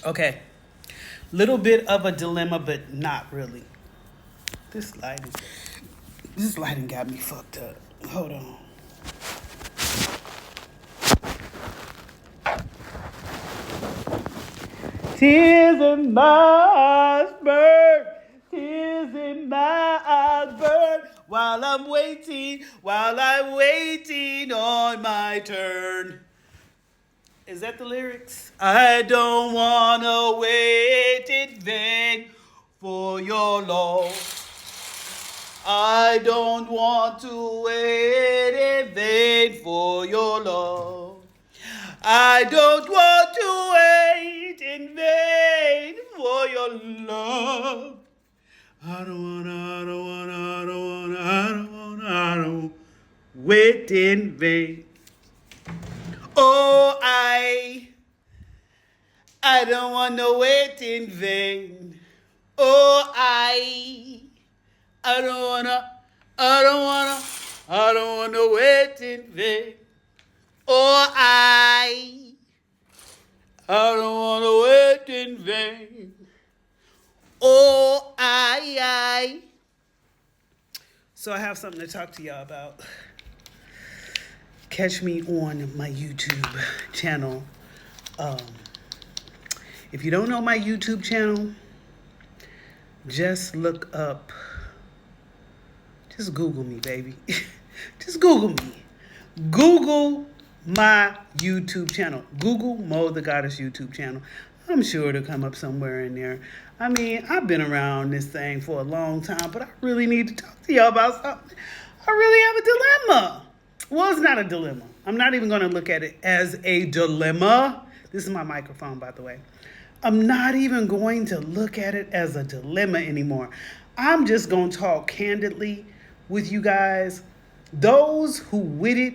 Okay. Little bit of a dilemma, but not really. This lighting, this lighting got me fucked up. Hold on. Tears in my eyes burn, tears in my eyes burn, while I'm waiting on my turn. Is that the lyrics? I don't wanna wait in vain for your love. I don't want to wait in vain for your love. I don't want to wait in vain for your love. I don't wanna wait in vain. Oh, I don't wanna wait in vain. Oh, I don't wanna, I don't wanna, I don't wanna wait in vain. Oh, I don't wanna wait in vain. Oh, I. So I have something to talk to y'all about. Catch me on my YouTube channel. If you don't know my YouTube channel, just look up, just Google me, baby. Just Google me. Google my YouTube channel. Google Mo the Goddess YouTube channel. I'm sure it'll come up somewhere in there. I mean, I've been around this thing for a long time, but I really need to talk to y'all about something. I really have a dilemma. Well, it's not a dilemma. I'm not even going to look at it as a dilemma. This is my microphone, by the way. I'm not even going to look at it as a dilemma anymore. I'm just going to talk candidly with you guys. Those who with it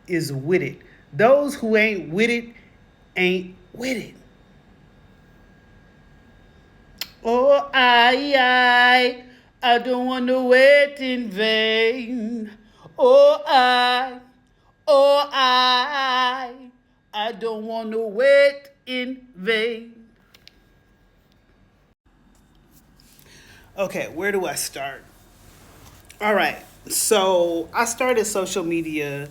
is with it. Those who ain't with it ain't with it. Oh, I don't want to wait in vain. Oh, I don't want to wait in vain. Okay, where do I start? All right, so I started social media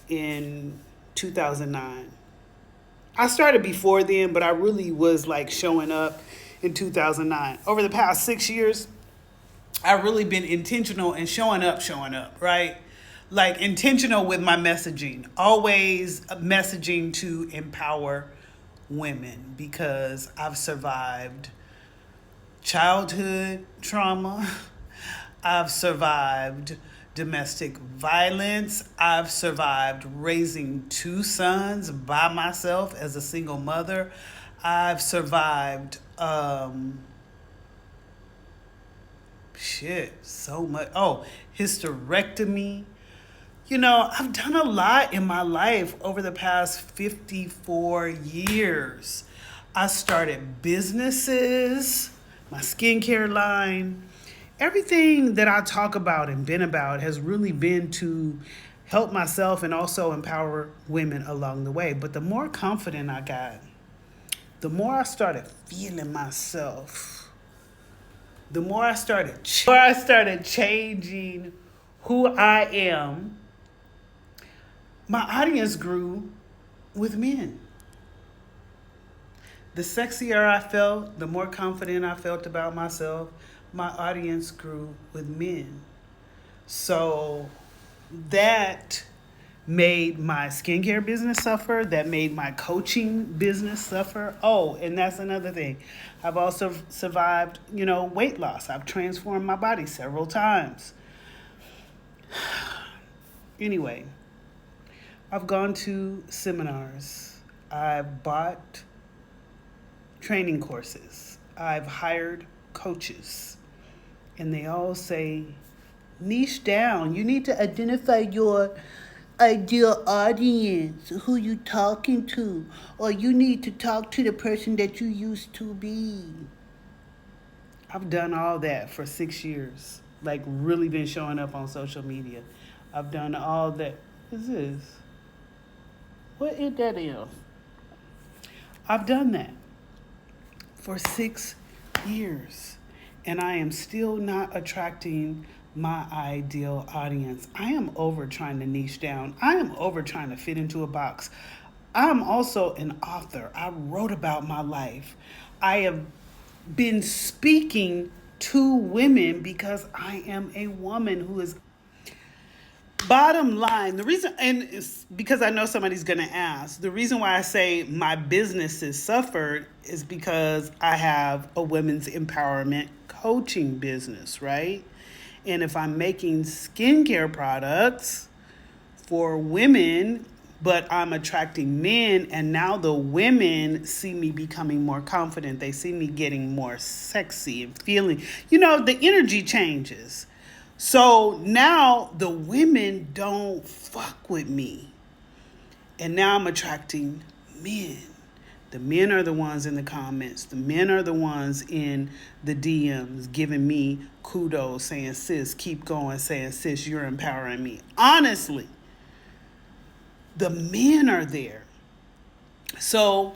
in 2009. I started before then, but I really was like showing up in 2009. Over the past 6 years, I've really been intentional and showing up, right? Like intentional with my messaging, always messaging to empower women because I've survived childhood trauma. I've survived domestic violence. I've survived raising 2 sons by myself as a single mother. I've survived so much. Oh, hysterectomy. You know, I've done a lot in my life over the past 54 years. I started businesses, my skincare line. Everything that I talk about and been about has really been to help myself and also empower women along the way. But the more confident I got, the more I started feeling myself, the more I started changing who I am, my audience grew with men. The sexier I felt, the more confident I felt about myself, my audience grew with men. So that made my skincare business suffer. That made my coaching business suffer. Oh, and that's another thing. I've also survived, weight loss. I've transformed my body several times. Anyway, I've gone to seminars. I've bought training courses. I've hired coaches. And they all say, niche down. You need to identify your ideal audience, who you talking to, or you need to talk to the person that you used to be. I've done all that for 6 years, like really been showing up on social media. I've done all that. What is this? What is that in? I've done that. for 6 years. And I am still not attracting my ideal audience. I am over trying to niche down. I am over trying to fit into a box. I'm also an author. I wrote about my life. I have been speaking to women because I am a woman who is. Bottom line, the reason, and it's because I know somebody's going to ask, the reason why I say my business has suffered is because I have a women's empowerment coaching business, right? And if I'm making skincare products for women, but I'm attracting men, and now the women see me becoming more confident. They see me getting more sexy and feeling, the energy changes. So now the women don't fuck with me. And now I'm attracting men. The men are the ones in the comments. The men are the ones in the DMs giving me kudos, saying, sis, keep going, saying, sis, you're empowering me. Honestly, the men are there. So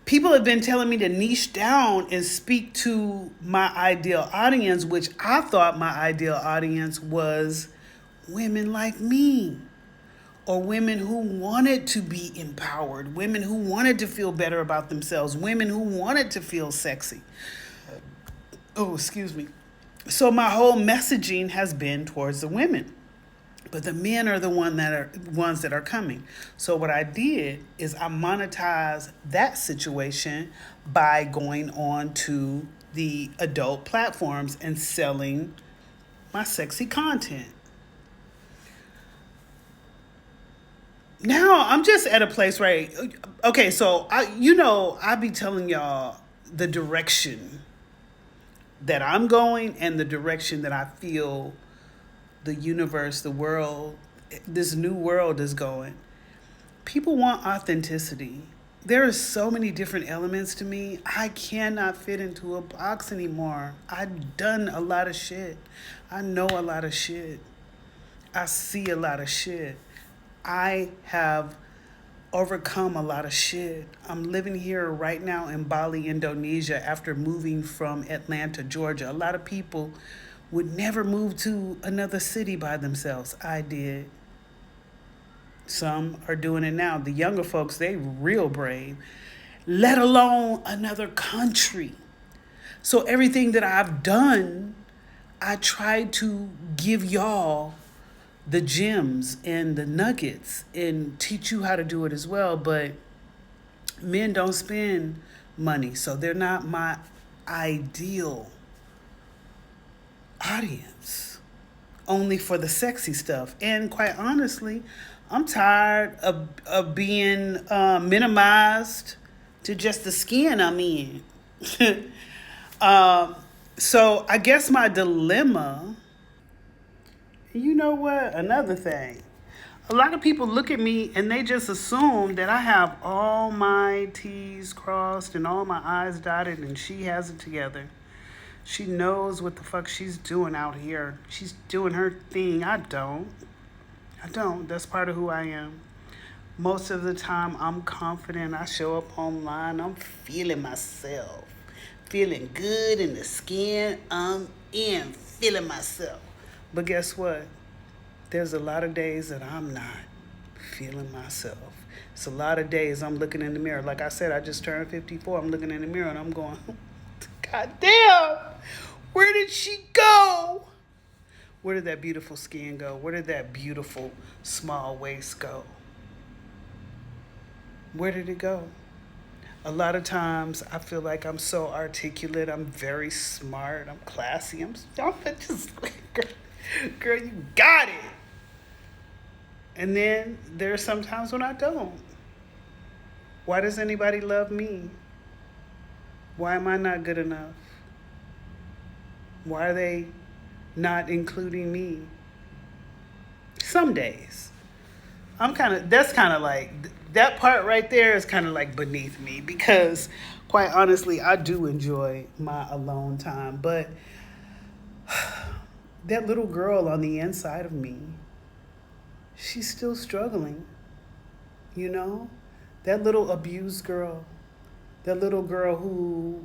people have been telling me to niche down and speak to my ideal audience, which I thought my ideal audience was women like me, or women who wanted to be empowered, women who wanted to feel better about themselves, women who wanted to feel sexy. Oh, excuse me. So my whole messaging has been towards the women. But the men are the ones that are coming. So what I did is I monetized that situation by going on to the adult platforms and selling my sexy content. Now I'm just at a place where, okay, so I be telling y'all the direction that I'm going and the direction that I feel the universe, the world, this new world is going. People want authenticity. There are so many different elements to me. I cannot fit into a box anymore. I've done a lot of shit. I know a lot of shit. I see a lot of shit. I have overcome a lot of shit. I'm living here right now in Bali, Indonesia, after moving from Atlanta, Georgia. A lot of people would never move to another city by themselves. I did. Some are doing it now. The younger folks, they real brave, let alone another country. So everything that I've done, I try to give y'all the gems and the nuggets and teach you how to do it as well. But men don't spend money, so they're not my ideal audience, only for the sexy stuff. And quite honestly, I'm tired of being minimized to just the skin I'm in. So I guess my dilemma, you know what? Another thing. A lot of people look at me and they just assume that I have all my T's crossed and all my I's dotted and she has it together. She knows what the fuck she's doing out here. She's doing her thing. I don't. That's part of who I am. Most of the time, I'm confident. I show up online. I'm feeling myself. Feeling good in the skin. I'm in. Feeling myself. But guess what? There's a lot of days that I'm not feeling myself. It's a lot of days I'm looking in the mirror. Like I said, I just turned 54. I'm looking in the mirror and I'm going, God damn, where did she go? Where did that beautiful skin go? Where did that beautiful small waist go? Where did it go? A lot of times I feel like I'm so articulate. I'm very smart. I'm classy. I'm just, girl, you got it. And then there are some times when I don't. Why does anybody love me? Why am I not good enough? Why are they not including me? Some days. That's kind of like, that part right there is kind of like beneath me because quite honestly, I do enjoy my alone time. But that little girl on the inside of me, she's still struggling, That little abused girl, The little girl who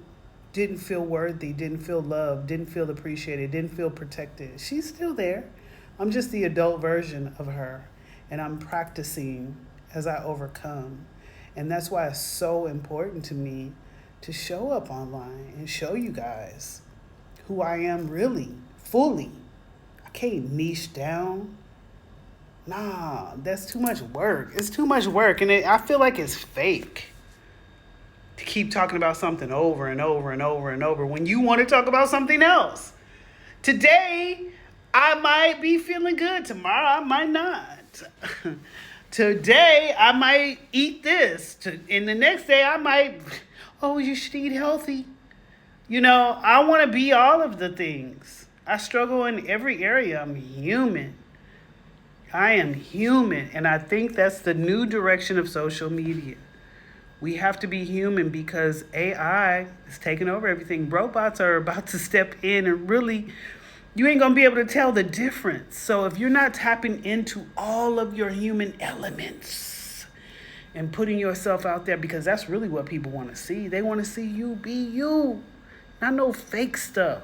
didn't feel worthy, didn't feel loved, didn't feel appreciated, didn't feel protected. She's still there. I'm just the adult version of her. And I'm practicing as I overcome. And that's why it's so important to me to show up online and show you guys who I am really, fully. I can't niche down. Nah, that's too much work. It's too much work. And I feel like it's fake to keep talking about something over and over and over and over when you want to talk about something else. Today, I might be feeling good. Tomorrow, I might not. Today, I might eat this. And the next day, I might, oh, you should eat healthy. You know, I want to be all of the things. I struggle in every area. I'm human. I am human. And I think that's the new direction of social media. We have to be human because AI is taking over everything. Robots are about to step in and really, you ain't going to be able to tell the difference. So if you're not tapping into all of your human elements and putting yourself out there, because that's really what people want to see. They want to see you be you, not no fake stuff.